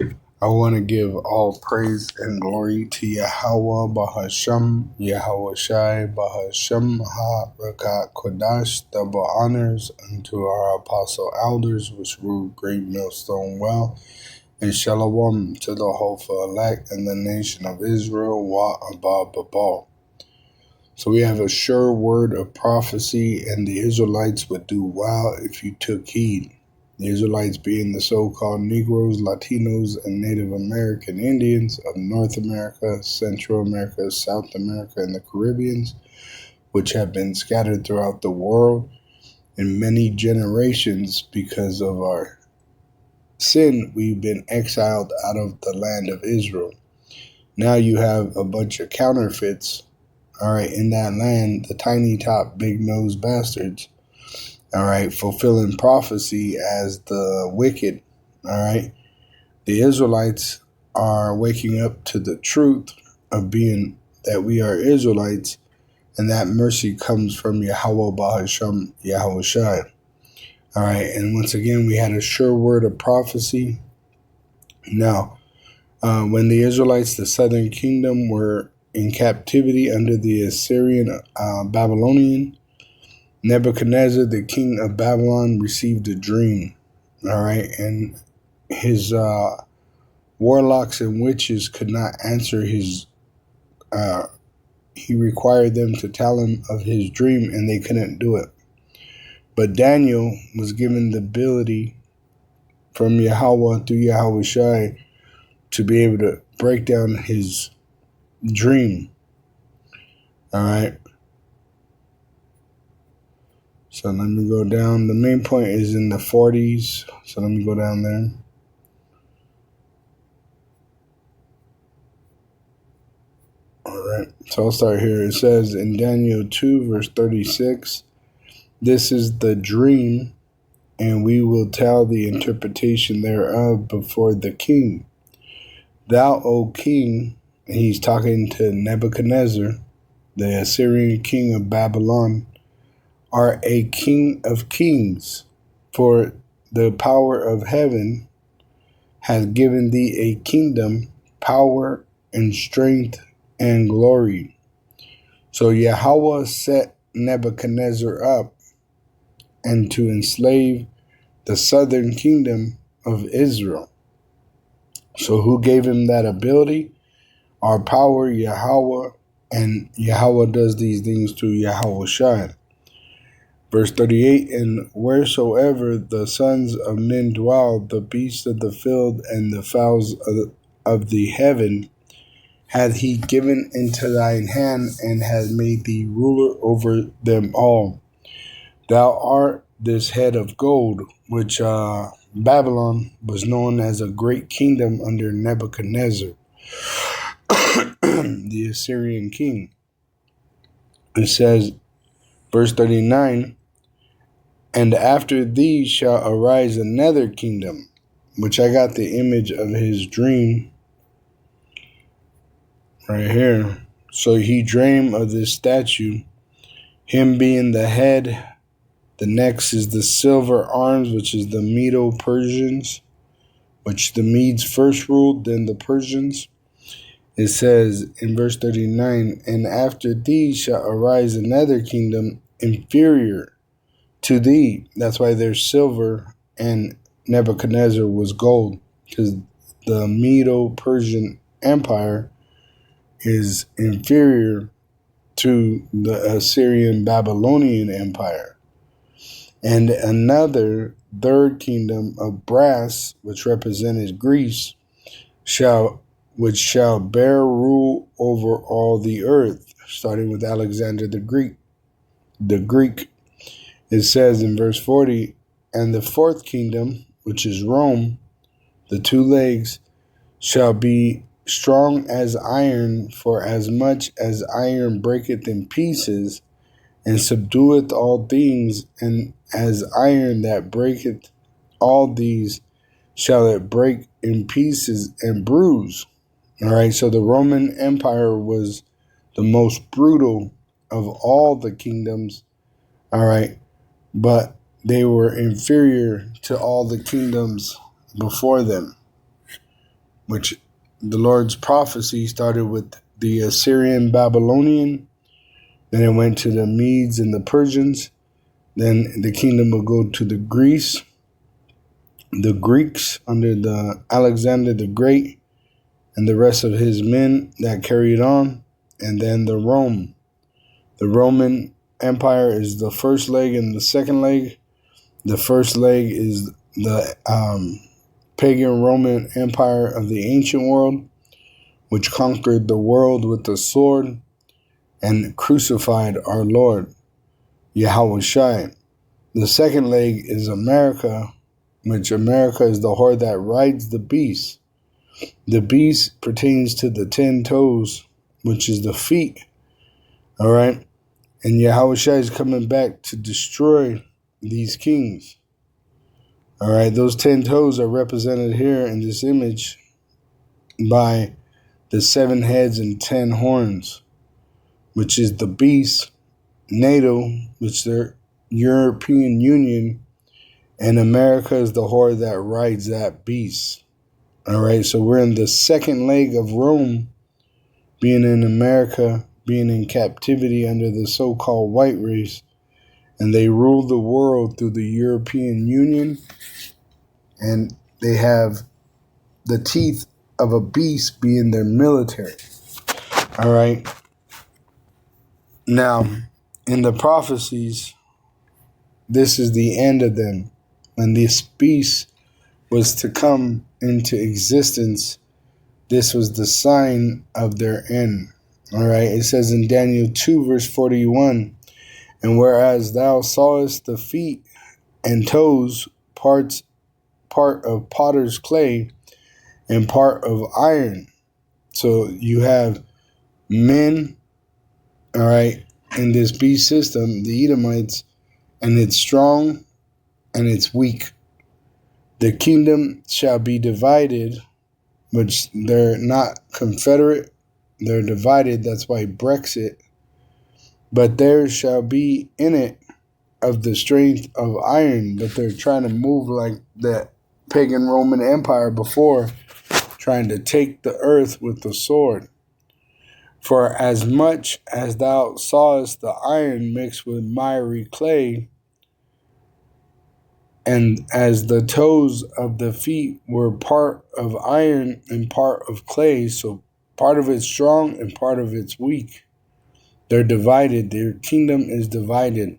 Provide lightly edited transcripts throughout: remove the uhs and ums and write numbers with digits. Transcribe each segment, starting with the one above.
I want to give all praise and glory to Yahweh Bahasham, Yahweh Shai Bahasham Ha-Rakat Kodash, double honors unto our apostle elders, which rule Great Millstone well, and Shalom to the hopeful elect and the nation of Israel, Wa Abba Babal. So we have a sure word of prophecy, and the Israelites would do well if you took heed. The Israelites being the so-called Negroes, Latinos, and Native American Indians of North America, Central America, South America, and the Caribbeans, which have been scattered throughout the world in many generations because of our sin. We've been exiled out of the land of Israel. Now you have a bunch of counterfeits, all right, in that land, the tiny top, big nose bastards, all right, fulfilling prophecy as the wicked, all right. The Israelites are waking up to the truth of being that we are Israelites, and that mercy comes from Yahweh Bahasham, Yahweh Shai. All right, and once again, we had a sure word of prophecy. Now, when the Israelites, the southern kingdom, were in captivity under the Assyrian Babylonian, Nebuchadnezzar, the king of Babylon, received a dream, all right, and his warlocks and witches could not answer his, he required them to tell him of his dream, and they couldn't do it. But Daniel was given the ability from Yahweh through Yahweh Shai to be able to break down his dream, all right. So let me go down. The main point is in the 40s. So let me go down there. All right. So I'll start here. It says in Daniel 2, verse 36, this is the dream, and we will tell the interpretation thereof before the king. Thou, O king, and he's talking to Nebuchadnezzar, the Assyrian king of Babylon, are a king of kings, for the power of heaven has given thee a kingdom, power, and strength, and glory. So Yahweh set Nebuchadnezzar up and to enslave the southern kingdom of Israel. So who gave him that ability? Our power, Yahweh, and Yahweh does these things through Yahweh Shai. Verse 38, and wheresoever the sons of men dwell, the beasts of the field and the fowls of the heaven hath he given into thine hand, and hath made thee ruler over them all. Thou art this head of gold, which Babylon was known as a great kingdom under Nebuchadnezzar, the Assyrian king. It says, verse 39, and after thee shall arise another kingdom, which I got the image of his dream right here. So he dreamed of this statue, him being the head. The next is the silver arms, which is the Medo-Persians, which the Medes first ruled, then the Persians. It says in verse 39, and after thee shall arise another kingdom inferior to thee. That's why there's silver and Nebuchadnezzar was gold, because the Medo-Persian Empire is inferior to the Assyrian Babylonian Empire. And another third kingdom of brass, which represented Greece, which shall bear rule over all the earth, starting with Alexander the Greek. It says in verse 40, and the fourth kingdom, which is Rome, the two legs, shall be strong as iron, for as much as iron breaketh in pieces, and subdueth all things, and as iron that breaketh all these, shall it break in pieces and bruise. All right, so the Roman Empire was the most brutal of all the kingdoms, all right, but they were inferior to all the kingdoms before them. which the Lord's prophecy started with the Assyrian Babylonian, then it went to the Medes and the Persians, then the kingdom will go to the Greece, the Greeks under the Alexander the Great and the rest of his men that carried on, and then the Rome. The Roman Empire is the first leg and the second leg. The first leg is the pagan Roman Empire of the ancient world, which conquered the world with the sword and crucified our Lord, Yahushua. The second leg is America, which America is the horde that rides the beast. The beast pertains to the 10 toes, which is the feet. All right? And Yahushua is coming back to destroy these kings. All right? Those 10 toes are represented here in this image by the 7 heads and 10 horns, which is the beast, NATO, which they're European Union, and America is the horde that rides that beast. All right, so we're in the second leg of Rome, being in America, being in captivity under the so-called white race, and they rule the world through the European Union, and they have the teeth of a beast being their military. All right. Now, in the prophecies, this is the end of them. When this beast was to come into existence, this was the sign of their end. All right. It says in Daniel 2, verse 41, and whereas thou sawest the feet and toes, part of potter's clay and part of iron. So you have men, all right, in this beast system, the Edomites, and it's strong and it's weak. The kingdom shall be divided, which they're not confederate, they're divided, that's why Brexit. But there shall be in it of the strength of iron, but they're trying to move like the pagan Roman Empire before, trying to take the earth with the sword. For as much as thou sawest the iron mixed with miry clay, and as the toes of the feet were part of iron and part of clay, so part of it's strong and part of it's weak. They're divided. Their kingdom is divided.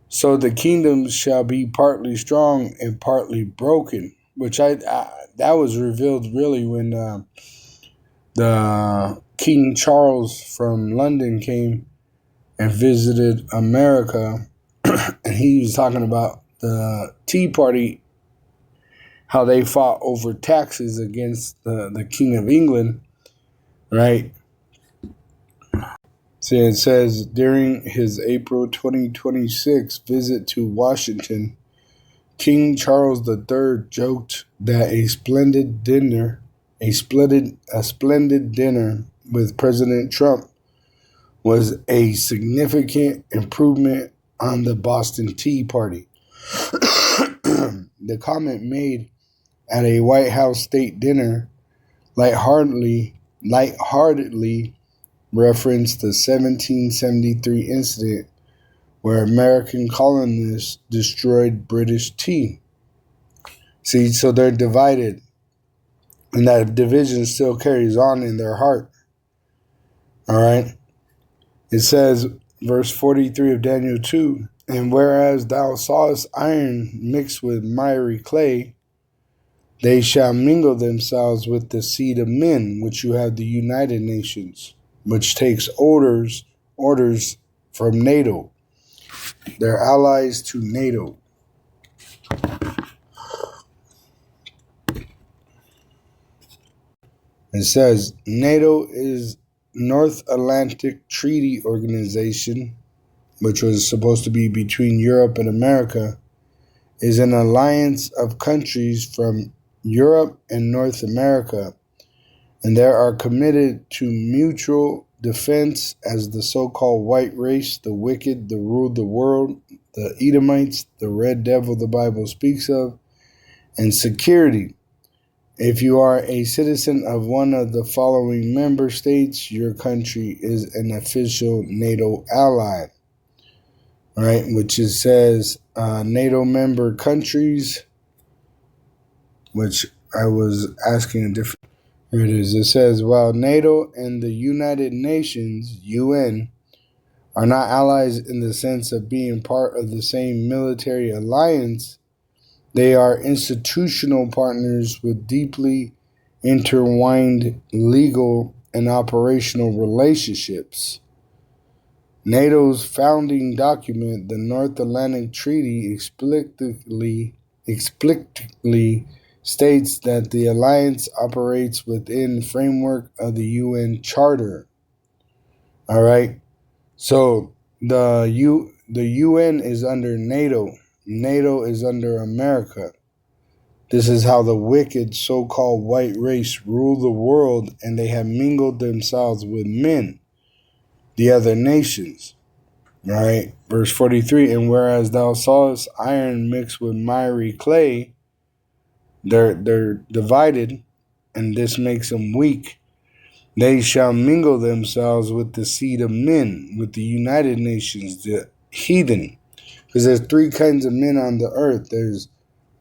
So the kingdom shall be partly strong and partly broken, which that was revealed really when the King Charles from London came and visited America, and he was talking about the Tea Party, how they fought over taxes against the King of England, right? So it says, during his April 2026 visit to Washington, King Charles III joked that a splendid dinner with President Trump was a significant improvement on the Boston Tea Party. The comment made at a White House state dinner lightheartedly referenced the 1773 incident where American colonists destroyed British tea. See, so they're divided, and that division still carries on in their heart. All right? It says, verse 43 of Daniel 2, and whereas thou sawest iron mixed with miry clay, they shall mingle themselves with the seed of men, which you have the United Nations, which takes orders from NATO. They're allies to NATO. It says, NATO is North Atlantic Treaty Organization, which was supposed to be between Europe and America, is an alliance of countries from Europe and North America, and they are committed to mutual defense as the so-called white race, the wicked, that rule the world, the Edomites, the red devil the Bible speaks of, and security. If you are a citizen of one of the following member states, your country is an official NATO ally. Right, which it says NATO member countries, which I was asking a different. Here it is. It says, while NATO and the United Nations, UN, are not allies in the sense of being part of the same military alliance, they are institutional partners with deeply intertwined legal and operational relationships. NATO's founding document, the North Atlantic Treaty, explicitly states that the alliance operates within the framework of the UN Charter. All right. So the UN is under NATO. NATO is under America. This is how the wicked so-called white race rule the world, and they have mingled themselves with men, the other nations. All right. Verse 43, and whereas thou sawest iron mixed with miry clay, they're divided, and this makes them weak. They shall mingle themselves with the seed of men, with the United Nations, the heathen. Because there's three kinds of men on the earth. There's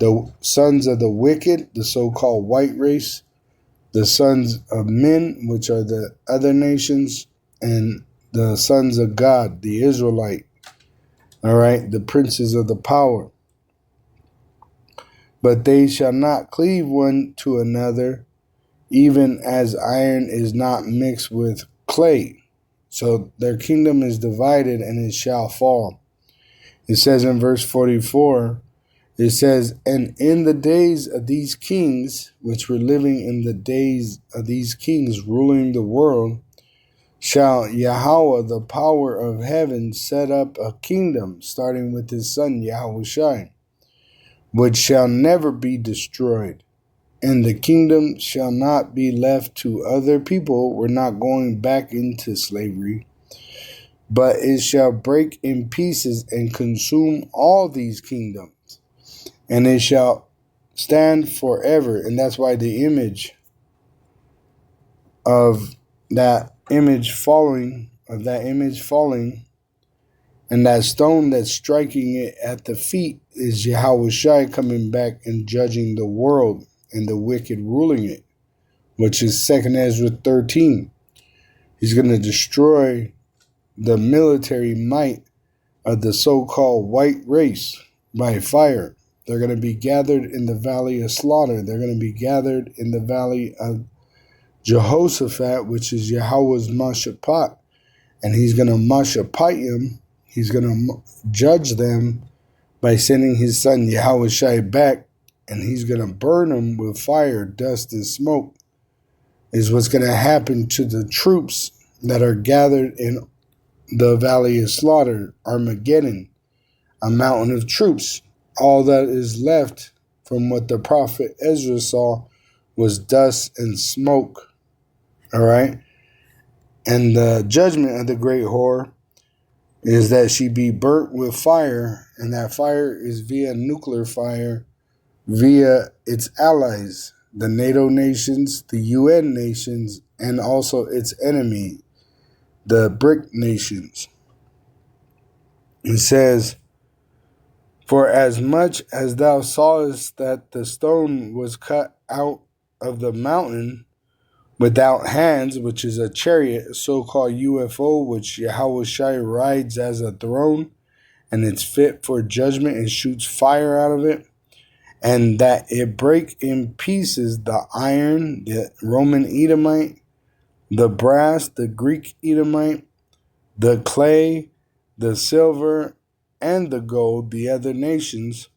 the sons of the wicked, the so-called white race, the sons of men, which are the other nations, and the sons of God, the Israelite. All right, the princes of the power. But they shall not cleave one to another, even as iron is not mixed with clay. So their kingdom is divided, and it shall fall. It says in verse 44, it says, and in the days of these kings, which were living in the days of these kings ruling the world, shall Yahweh, the power of heaven, set up a kingdom, starting with his son Yahushua, which shall never be destroyed. And the kingdom shall not be left to other people. We're not going back into slavery. But it shall break in pieces and consume all these kingdoms. And it shall stand forever. And that's why the image of that image falling, and that stone that's striking it at the feet is Yahushua coming back and judging the world and the wicked ruling it, which is 2 Ezra 13. He's going to destroy the military might of the so-called white race by fire. They're going to be gathered in the valley of slaughter. They're going to be gathered in the valley of Jehoshaphat, which is Yahweh's Mashaphat. And he's going to Mashaphat them. He's going to judge them by sending his son Yahushua back, and he's going to burn them with fire, dust, and smoke, is what's going to happen to the troops that are gathered in the Valley of Slaughter, Armageddon, a mountain of troops. All that is left from what the prophet Ezra saw was dust and smoke. All right? And the judgment of the great whore is that she be burnt with fire, and that fire is via nuclear fire, via its allies, the NATO nations, the UN nations, and also its enemy, the BRIC nations. It says, for as much as thou sawest that the stone was cut out of the mountain without hands, which is a chariot, a so-called UFO, which Yahushua rides as a throne, and it's fit for judgment and shoots fire out of it, and that it break in pieces the iron, the Roman Edomite, the brass, the Greek Edomite, the clay, the silver, and the gold, the other nations,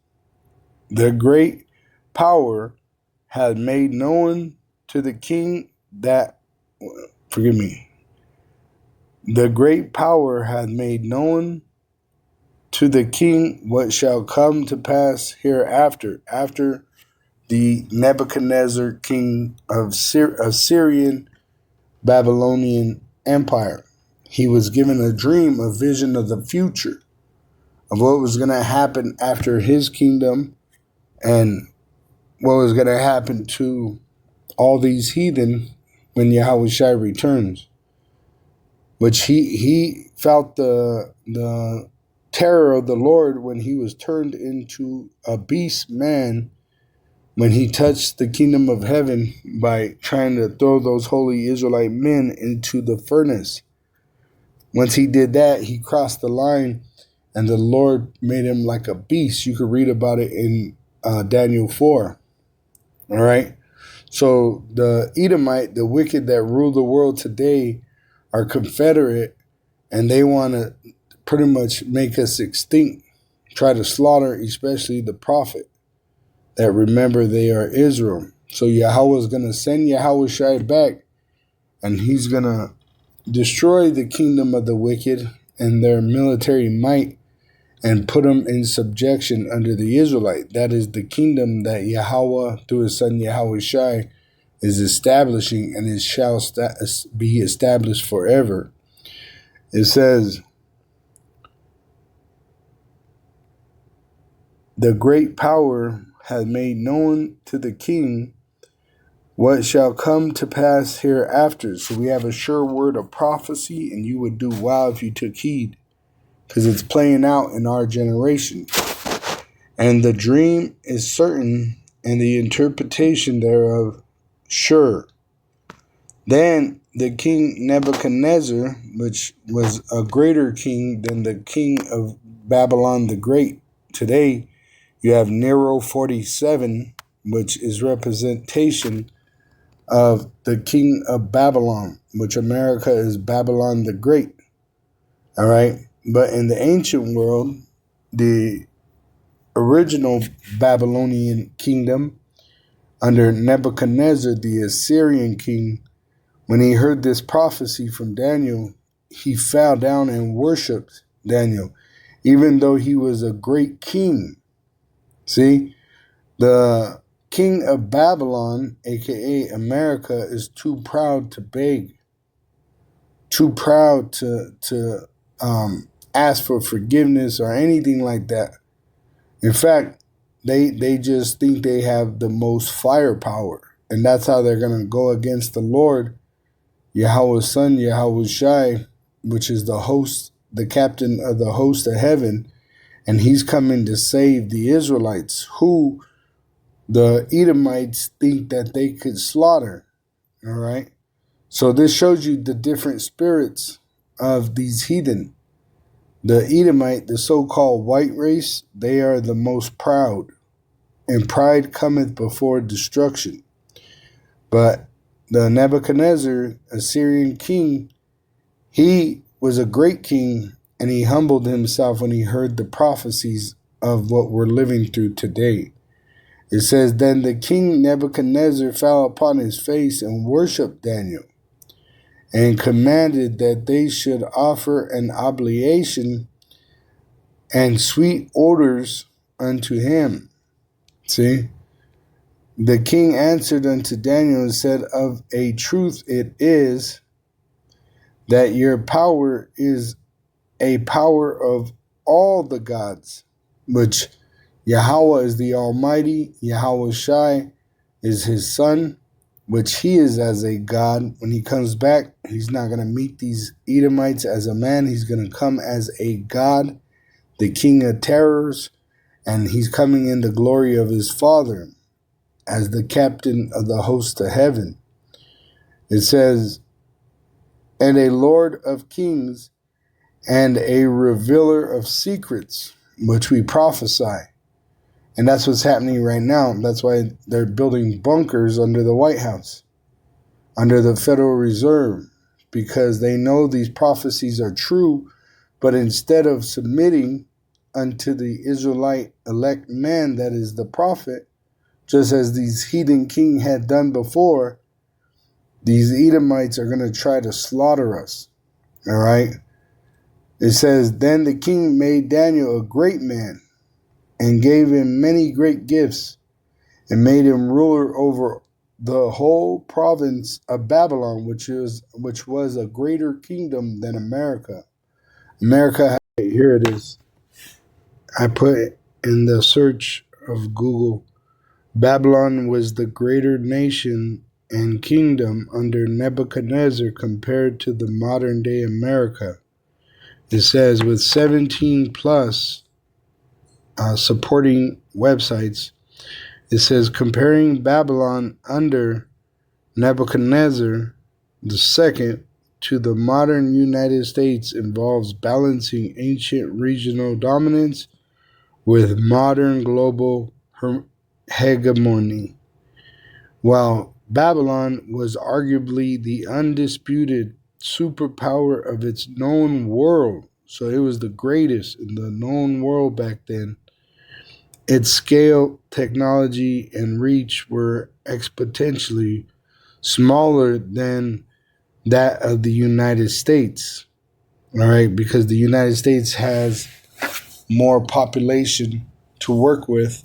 the great power had made known to the king that, the great power had made known to the king what shall come to pass hereafter, after the Nebuchadnezzar, king of Syrian Babylonian Empire. He was given a dream, a vision of the future, of what was going to happen after his kingdom, and what was going to happen to all these heathen when Yahushua returns. Which he felt the terror of the Lord when he was turned into a beast man when he touched the kingdom of heaven by trying to throw those holy Israelite men into the furnace. Once he did that, he crossed the line, and the Lord made him like a beast. You could read about it in Daniel 4. All right? So the Edomite, the wicked that rule the world today, are confederate, and they want to pretty much make us extinct, try to slaughter especially the prophet that remember they are Israel. So Yahweh is going to send Yahushua back, and he's going to destroy the kingdom of the wicked and their military might and put them in subjection under the Israelite. That is the kingdom that Yahweh, through his son Yahushua, is establishing, and it shall be established forever. It says, the great power has made known to the king what shall come to pass hereafter. So we have a sure word of prophecy, and you would do well if you took heed, because it's playing out in our generation. And the dream is certain, and the interpretation thereof sure. Then the king Nebuchadnezzar, which was a greater king than the king of Babylon the Great. Today, you have Nero 47, which is representation of the king of Babylon, which America is Babylon the Great. All right. But in the ancient world, the original Babylonian kingdom under Nebuchadnezzar, the Assyrian king, when he heard this prophecy from Daniel, he fell down and worshipped Daniel, even though he was a great king. See, the king of Babylon, aka America, is too proud to beg, too proud to ask for forgiveness or anything like that. In fact, they just think they have the most firepower, and that's how they're going to go against the Lord, Yahweh's son, Yahushua, which is the host, the captain of the host of heaven, and he's coming to save the Israelites, who the Edomites think that they could slaughter. All right. So this shows you the different spirits of these heathen. The Edomite, the so-called white race, they are the most proud, and pride cometh before destruction. But the Nebuchadnezzar, Assyrian king, he was a great king, and he humbled himself when he heard the prophecies of what we're living through today. It says, then the king Nebuchadnezzar fell upon his face and worshipped Daniel, and commanded that they should offer an oblation and sweet odors unto him. See? The king answered unto Daniel and said, of a truth it is that your power is a power of all the gods, which Yahweh is the Almighty, Yahushua is his son, which he is as a God. When he comes back, he's not going to meet these Edomites as a man. He's going to come as a God, the king of terrors, and he's coming in the glory of his father as the captain of the host of heaven. It says, and a Lord of kings and a revealer of secrets, which we prophesy. And that's what's happening right now. That's why they're building bunkers under the White House, under the Federal Reserve, because they know these prophecies are true. But instead of submitting unto the Israelite elect man that is the prophet, just as these heathen king had done before, these Edomites are going to try to slaughter us. All right. It says, then the king made Daniel a great man and gave him many great gifts and made him ruler over the whole province of Babylon, which was a greater kingdom than America. America, here it is. I put in the search of Google, Babylon was the greater nation and kingdom under Nebuchadnezzar compared to the modern day America. It says with 17 plus supporting websites, it says comparing Babylon under Nebuchadnezzar II to the modern United States involves balancing ancient regional dominance with modern global hegemony. While Babylon was arguably the undisputed superpower of its known world, so it was the greatest in the known world back then, its scale, technology, and reach were exponentially smaller than that of the United States. All right, because the United States has more population to work with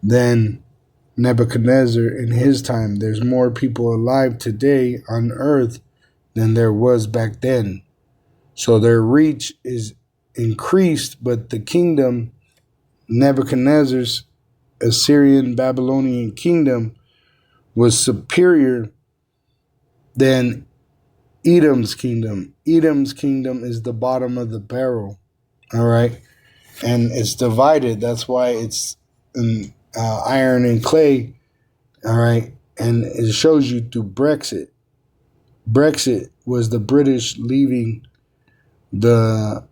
than Nebuchadnezzar in his time. There's more people alive today on earth than there was back then. So their reach is increased, but the kingdom, Nebuchadnezzar's Assyrian Babylonian kingdom, was superior than Edom's kingdom. Edom's kingdom is the bottom of the barrel. All right. And it's divided. That's why it's in iron and clay. All right. And it shows you through Brexit. Brexit was the British leaving the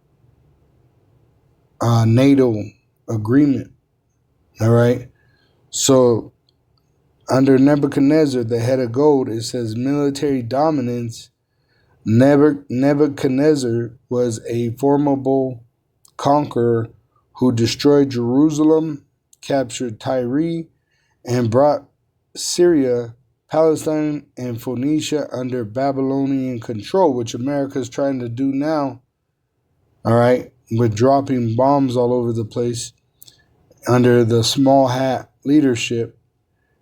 NATO agreement. All right. So under Nebuchadnezzar, the head of gold, it says military dominance. Nebuchadnezzar was a formidable conqueror who destroyed Jerusalem, captured Tyre, and brought Syria, Palestine, and Phoenicia under Babylonian control, which America is trying to do now, all right, with dropping bombs all over the place under the small hat leadership.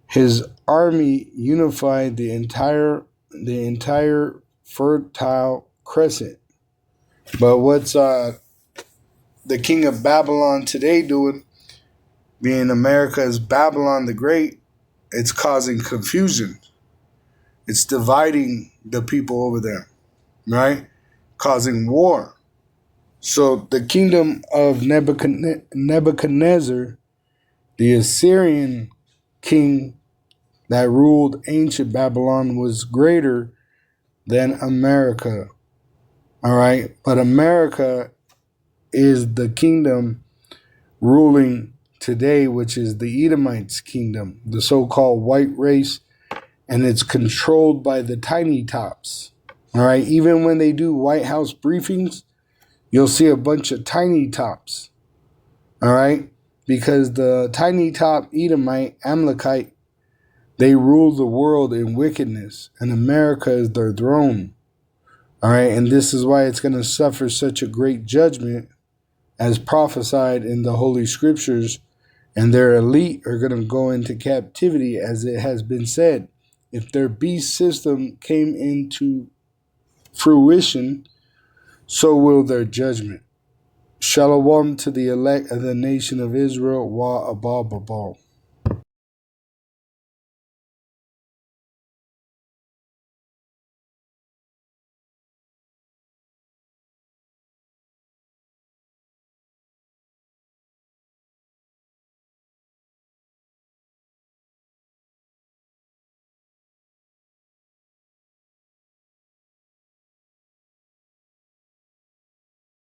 His army unified the entire Fertile Crescent. But what's the king of Babylon today doing? Being America's Babylon the Great, it's causing confusion. It's dividing the people over there, right? Causing war. So the kingdom of Nebuchadnezzar, the Assyrian king that ruled ancient Babylon, was greater than America. All right. But America is the kingdom ruling today, which is the Edomites' kingdom, the so-called white race, and it's controlled by the tiny tops. All right. Even when they do White House briefings, you'll see a bunch of tiny tops. All right. Because the tiny top Edomite, Amalekite, they rule the world in wickedness, and America is their throne. All right. And this is why it's going to suffer such a great judgment as prophesied in the Holy Scriptures, and their elite are going to go into captivity, as it has been said. If their beast system came into fruition, so will their judgment. Shalom to the elect of the nation of Israel. Wa abal babal.